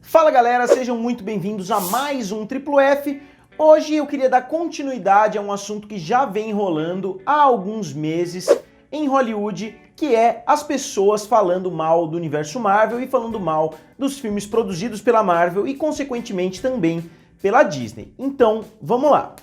Fala galera, sejam muito bem-vindos a mais um Triplo F. Hoje eu queria dar continuidade a um assunto que já vem rolando há alguns meses em Hollywood, que é as pessoas falando mal do universo Marvel e falando mal dos filmes produzidos pela Marvel e, consequentemente, também pela Disney. Então, vamos lá!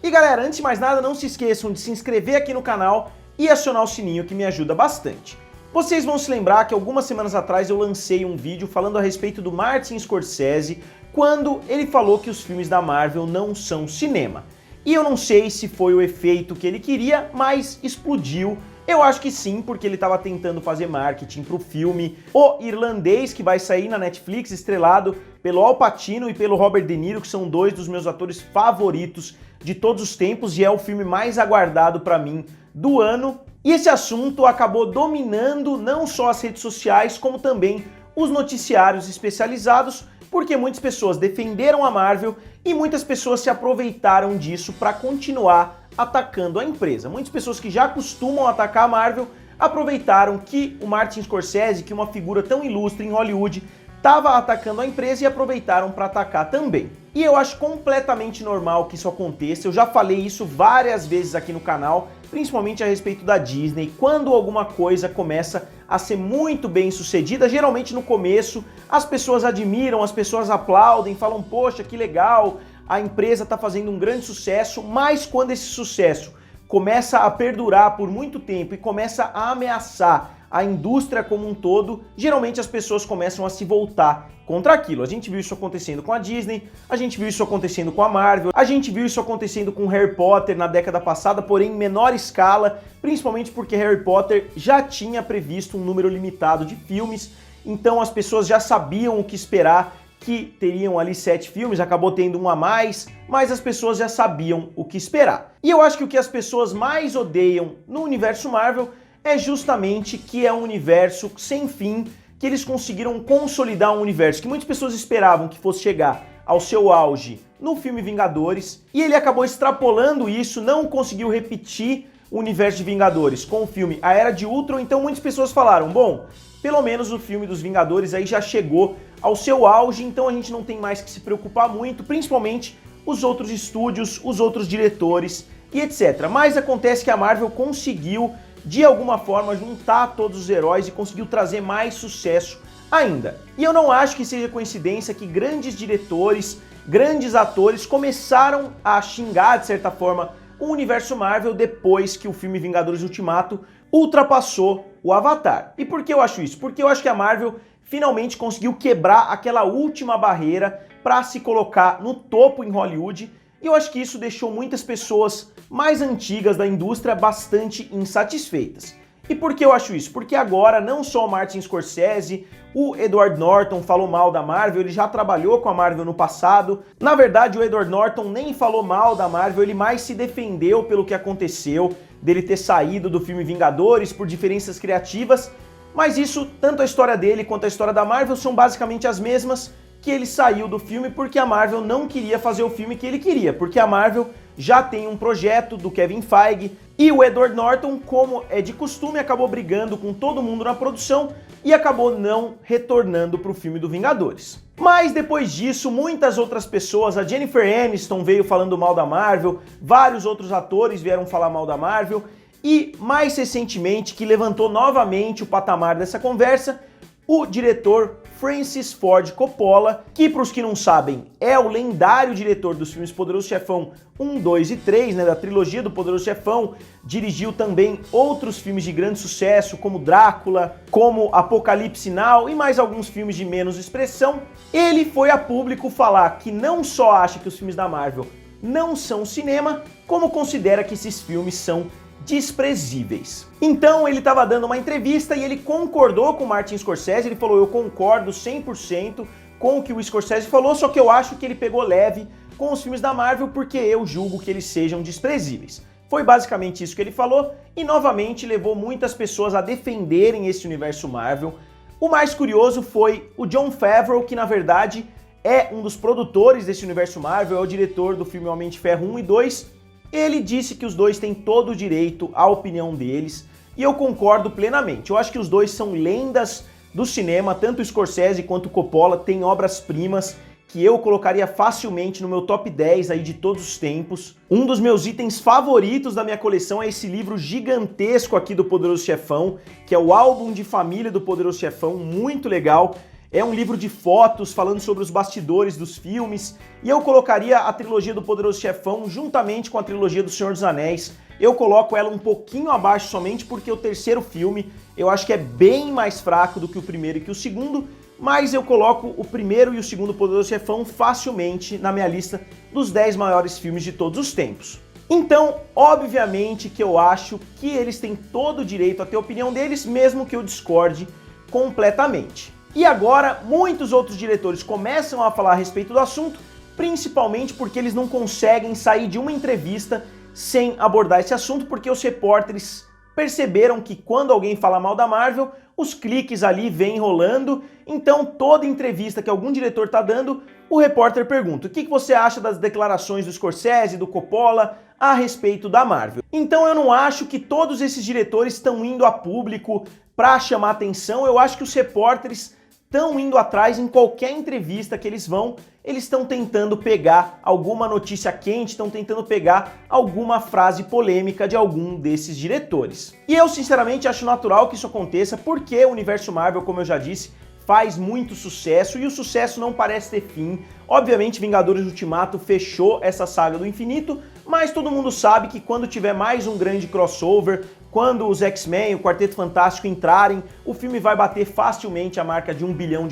E galera, antes de mais nada, não se esqueçam de se inscrever aqui no canal e acionar o sininho que me ajuda bastante. Vocês vão se lembrar que algumas semanas atrás eu lancei um vídeo falando a respeito do Martin Scorsese, quando ele falou que os filmes da Marvel não são cinema. E eu não sei se foi o efeito que ele queria, mas explodiu. Eu acho que sim, porque ele estava tentando fazer marketing para o filme O Irlandês, que vai sair na Netflix, estrelado pelo Al Pacino e pelo Robert De Niro, que são dois dos meus atores favoritos de todos os tempos, e é o filme mais aguardado para mim do ano. E esse assunto acabou dominando não só as redes sociais, como também os noticiários especializados, porque muitas pessoas defenderam a Marvel e muitas pessoas se aproveitaram disso para continuar atacando a empresa. Muitas pessoas que já costumam atacar a Marvel aproveitaram que o Martin Scorsese, que é uma figura tão ilustre em Hollywood, estava atacando a empresa e aproveitaram para atacar também. E eu acho completamente normal que isso aconteça. Eu já falei isso várias vezes aqui no canal, principalmente a respeito da Disney. Quando alguma coisa começa a ser muito bem sucedida, geralmente no começo as pessoas admiram, as pessoas aplaudem, falam, poxa, que legal, a empresa está fazendo um grande sucesso, mas quando esse sucesso começa a perdurar por muito tempo e começa a ameaçar a indústria como um todo, geralmente as pessoas começam a se voltar contra aquilo. A gente viu isso acontecendo com a Disney, a gente viu isso acontecendo com a Marvel, a gente viu isso acontecendo com Harry Potter na década passada, porém em menor escala, principalmente porque Harry Potter já tinha previsto um número limitado de filmes, então as pessoas já sabiam o que esperar, que teriam ali 7 filmes, acabou tendo um a mais, mas as pessoas já sabiam o que esperar. E eu acho que o que as pessoas mais odeiam no universo Marvel é justamente que é um universo sem fim, que eles conseguiram consolidar um universo que muitas pessoas esperavam que fosse chegar ao seu auge no filme Vingadores, e ele acabou extrapolando isso, não conseguiu repetir o universo de Vingadores com o filme A Era de Ultron, então muitas pessoas falaram, bom, pelo menos o filme dos Vingadores aí já chegou ao seu auge, então a gente não tem mais que se preocupar muito, principalmente os outros estúdios, os outros diretores e etc. Mas acontece que a Marvel conseguiu de alguma forma juntar todos os heróis e conseguiu trazer mais sucesso ainda. E eu não acho que seja coincidência que grandes diretores, grandes atores começaram a xingar, de certa forma, o universo Marvel depois que o filme Vingadores Ultimato ultrapassou o Avatar. E por que eu acho isso? Porque eu acho que a Marvel finalmente conseguiu quebrar aquela última barreira para se colocar no topo em Hollywood. E eu acho que isso deixou muitas pessoas mais antigas da indústria bastante insatisfeitas. E por que eu acho isso? Porque agora não só o Martin Scorsese, o Edward Norton falou mal da Marvel, ele já trabalhou com a Marvel no passado. Na verdade, o Edward Norton nem falou mal da Marvel, ele mais se defendeu pelo que aconteceu, dele ter saído do filme Vingadores por diferenças criativas, mas isso, tanto a história dele quanto a história da Marvel são basicamente as mesmas, que ele saiu do filme porque a Marvel não queria fazer o filme que ele queria, porque a Marvel já tem um projeto do Kevin Feige e o Edward Norton, como é de costume, acabou brigando com todo mundo na produção e acabou não retornando para o filme do Vingadores. Mas depois disso, muitas outras pessoas, a Jennifer Aniston veio falando mal da Marvel, vários outros atores vieram falar mal da Marvel e, mais recentemente, que levantou novamente o patamar dessa conversa, o diretor Francis Ford Coppola, que para os que não sabem é o lendário diretor dos filmes Poderoso Chefão 1, 2 e 3, né, da trilogia do Poderoso Chefão, dirigiu também outros filmes de grande sucesso, como Drácula, como Apocalipse Now e mais alguns filmes de menos expressão. Ele foi a público falar que não só acha que os filmes da Marvel não são cinema, como considera que esses filmes são desprezíveis. Então ele estava dando uma entrevista e ele concordou com o Martin Scorsese, ele falou, eu concordo 100% com o que o Scorsese falou, só que eu acho que ele pegou leve com os filmes da Marvel porque eu julgo que eles sejam desprezíveis. Foi basicamente isso que ele falou e novamente levou muitas pessoas a defenderem esse universo Marvel. O mais curioso foi o Jon Favreau, que na verdade é um dos produtores desse universo Marvel, é o diretor do filme Homem de Ferro 1 e 2, Ele disse que os dois têm todo o direito à opinião deles, e eu concordo plenamente. Eu acho que os dois são lendas do cinema, tanto o Scorsese quanto o Coppola têm obras-primas que eu colocaria facilmente no meu top 10 aí de todos os tempos. Um dos meus itens favoritos da minha coleção é esse livro gigantesco aqui do Poderoso Chefão, que é o álbum de família do Poderoso Chefão, muito legal. É um livro de fotos falando sobre os bastidores dos filmes, e eu colocaria a trilogia do Poderoso Chefão juntamente com a trilogia do Senhor dos Anéis. Eu coloco ela um pouquinho abaixo somente porque o terceiro filme eu acho que é bem mais fraco do que o primeiro e que o segundo, mas eu coloco o primeiro e o segundo Poderoso Chefão facilmente na minha lista dos 10 maiores filmes de todos os tempos. Então, obviamente que eu acho que eles têm todo o direito a ter a opinião deles, mesmo que eu discorde completamente. E agora, muitos outros diretores começam a falar a respeito do assunto, principalmente porque eles não conseguem sair de uma entrevista sem abordar esse assunto, porque os repórteres perceberam que quando alguém fala mal da Marvel, os cliques ali vêm rolando, então toda entrevista que algum diretor está dando, o repórter pergunta: o que você acha das declarações do Scorsese, do Coppola, a respeito da Marvel? Então eu não acho que todos esses diretores estão indo a público para chamar atenção, eu acho que os repórteres estão indo atrás em qualquer entrevista que eles vão, eles estão tentando pegar alguma notícia quente, estão tentando pegar alguma frase polêmica de algum desses diretores. E eu sinceramente acho natural que isso aconteça, porque o universo Marvel, como eu já disse, faz muito sucesso e o sucesso não parece ter fim. Obviamente Vingadores Ultimato fechou essa saga do infinito, mas todo mundo sabe que quando tiver mais um grande crossover, quando os X-Men, o Quarteto Fantástico entrarem, o filme vai bater facilmente a marca de $1 bilhão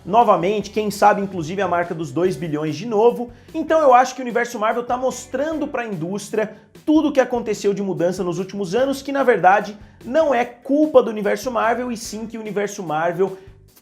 novamente, quem sabe inclusive a marca dos 2 bilhões de novo. Então eu acho que o universo Marvel está mostrando para a indústria tudo o que aconteceu de mudança nos últimos anos, que na verdade não é culpa do universo Marvel, e sim que o universo Marvel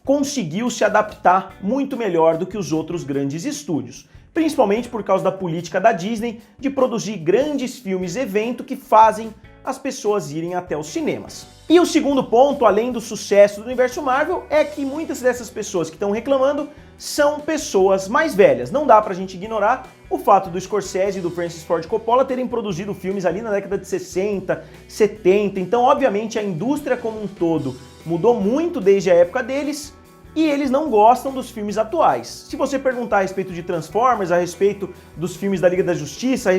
conseguiu se adaptar muito melhor do que os outros grandes estúdios, principalmente por causa da política da Disney de produzir grandes filmes evento que fazem as pessoas irem até os cinemas. E o segundo ponto, além do sucesso do universo Marvel, é que muitas dessas pessoas que estão reclamando são pessoas mais velhas. Não dá pra gente ignorar o fato do Scorsese e do Francis Ford Coppola terem produzido filmes ali na década de 60, 70, então obviamente a indústria como um todo mudou muito desde a época deles, e eles não gostam dos filmes atuais. Se você perguntar a respeito de Transformers, a respeito dos filmes da Liga da Justiça,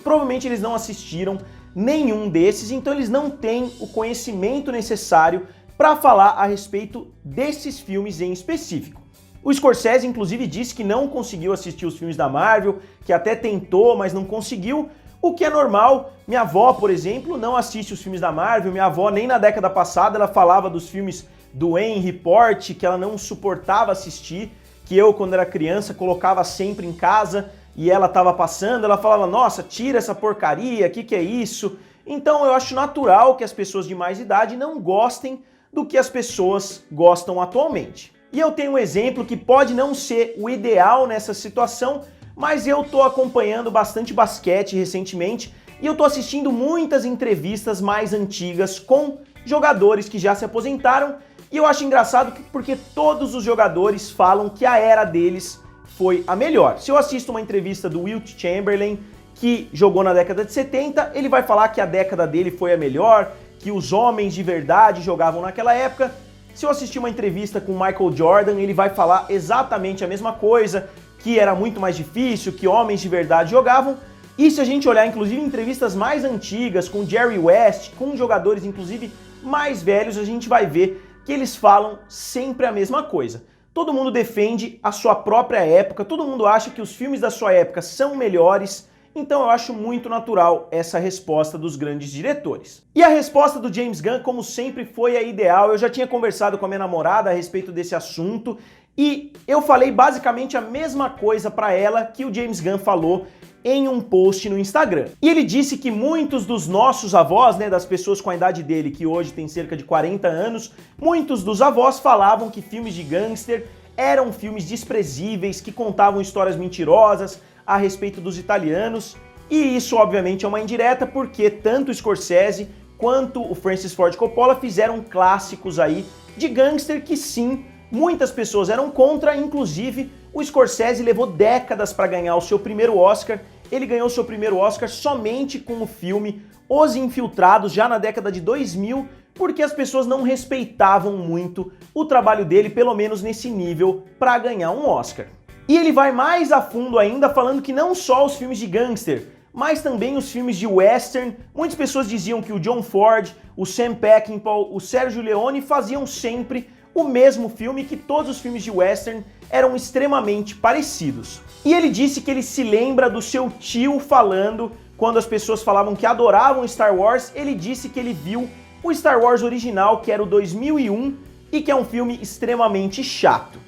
provavelmente eles não assistiram nenhum desses, então eles não têm o conhecimento necessário para falar a respeito desses filmes em específico. O Scorsese, inclusive, disse que não conseguiu assistir os filmes da Marvel, que até tentou, mas não conseguiu, o que é normal. Minha avó, por exemplo, não assiste os filmes da Marvel. Minha avó, nem na década passada, ela falava dos filmes do Wayne Report, que ela não suportava assistir, que eu, quando era criança, colocava sempre em casa e ela estava passando, ela falava: nossa, tira essa porcaria, que é isso? Então eu acho natural que as pessoas de mais idade não gostem do que as pessoas gostam atualmente. E eu tenho um exemplo que pode não ser o ideal nessa situação, mas eu tô acompanhando bastante basquete recentemente e eu tô assistindo muitas entrevistas mais antigas com jogadores que já se aposentaram, e eu acho engraçado porque todos os jogadores falam que a era deles foi a melhor. Se eu assisto uma entrevista do Wilt Chamberlain, que jogou na década de 70, ele vai falar que a década dele foi a melhor, que os homens de verdade jogavam naquela época. Se eu assistir uma entrevista com Michael Jordan, ele vai falar exatamente a mesma coisa, que era muito mais difícil, que homens de verdade jogavam. E se a gente olhar, inclusive, entrevistas mais antigas, com Jerry West, com jogadores, inclusive, mais velhos, a gente vai ver que eles falam sempre a mesma coisa. Todo mundo defende a sua própria época, todo mundo acha que os filmes da sua época são melhores, então eu acho muito natural essa resposta dos grandes diretores. E a resposta do James Gunn, como sempre, foi a ideal. Eu já tinha conversado com a minha namorada a respeito desse assunto e eu falei basicamente a mesma coisa para ela que o James Gunn falou em um post no Instagram. E ele disse que muitos dos nossos avós, das pessoas com a idade dele, que hoje tem cerca de 40 anos, muitos dos avós falavam que filmes de gangster eram filmes desprezíveis, que contavam histórias mentirosas a respeito dos italianos. E isso, obviamente, é uma indireta, porque tanto o Scorsese quanto o Francis Ford Coppola fizeram clássicos aí de gangster que, sim, muitas pessoas eram contra, inclusive o Scorsese levou décadas para ganhar o seu primeiro Oscar. ele ganhou seu primeiro Oscar somente com o filme Os Infiltrados, já na década de 2000, porque as pessoas não respeitavam muito o trabalho dele, pelo menos nesse nível, para ganhar um Oscar. E ele vai mais a fundo ainda, falando que não só os filmes de gangster, mas também os filmes de western. Muitas pessoas diziam que o John Ford, o Sam Peckinpah, o Sergio Leone faziam sempre o mesmo filme, que todos os filmes de western eram extremamente parecidos. E ele disse que ele se lembra do seu tio falando, quando as pessoas falavam que adoravam Star Wars, ele disse que ele viu o Star Wars original, que era o 2001, e que é um filme extremamente chato.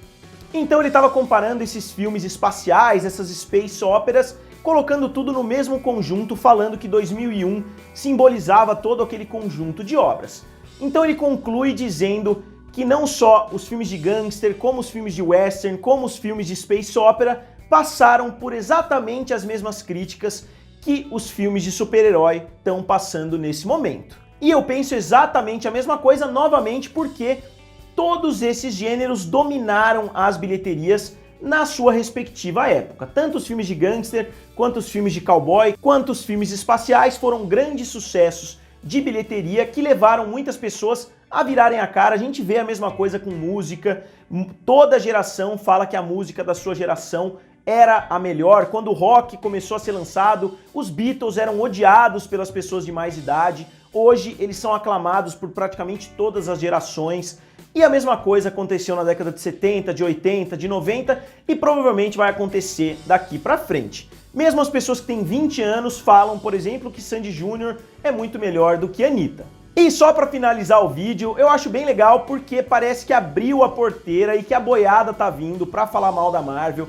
Então ele estava comparando esses filmes espaciais, essas space operas, colocando tudo no mesmo conjunto, falando que 2001 simbolizava todo aquele conjunto de obras. Então ele conclui dizendo que não só os filmes de gangster, como os filmes de western, como os filmes de space opera, passaram por exatamente as mesmas críticas que os filmes de super-herói estão passando nesse momento. E eu penso exatamente a mesma coisa novamente, porque todos esses gêneros dominaram as bilheterias na sua respectiva época. Tanto os filmes de gangster, quanto os filmes de cowboy, quanto os filmes espaciais foram grandes sucessos de bilheteria que levaram muitas pessoas a virarem a cara. A gente vê a mesma coisa com música, toda geração fala que a música da sua geração era a melhor. Quando o rock começou a ser lançado, os Beatles eram odiados pelas pessoas de mais idade. Hoje eles são aclamados por praticamente todas as gerações. E a mesma coisa aconteceu na década de 70, de 80, de 90 e provavelmente vai acontecer daqui pra frente. Mesmo as pessoas que têm 20 anos falam, por exemplo, que Sandy Júnior é muito melhor do que Anitta. E só para finalizar o vídeo, eu acho bem legal porque parece que abriu a porteira e que a boiada tá vindo para falar mal da Marvel.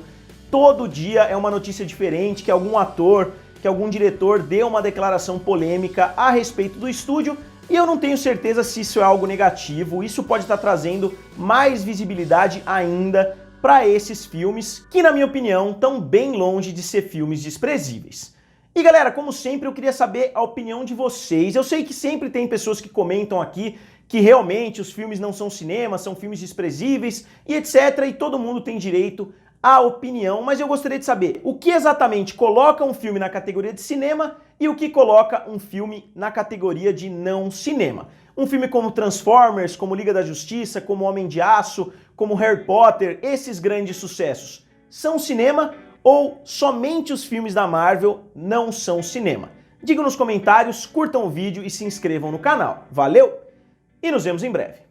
Todo dia é uma notícia diferente, que algum ator, que algum diretor deu uma declaração polêmica a respeito do estúdio, e eu não tenho certeza se isso é algo negativo. Isso pode estar trazendo mais visibilidade ainda para esses filmes, que na minha opinião estão bem longe de ser filmes desprezíveis. E galera, como sempre, eu queria saber a opinião de vocês. Eu sei que sempre tem pessoas que comentam aqui que realmente os filmes não são cinema, são filmes desprezíveis e etc. E todo mundo tem direito à opinião, mas eu gostaria de saber o que exatamente coloca um filme na categoria de cinema e o que coloca um filme na categoria de não cinema. Um filme como Transformers, como Liga da Justiça, como Homem de Aço, como Harry Potter, esses grandes sucessos, são cinema ou somente os filmes da Marvel não são cinema? Digam nos comentários, curtam o vídeo e se inscrevam no canal. Valeu e nos vemos em breve.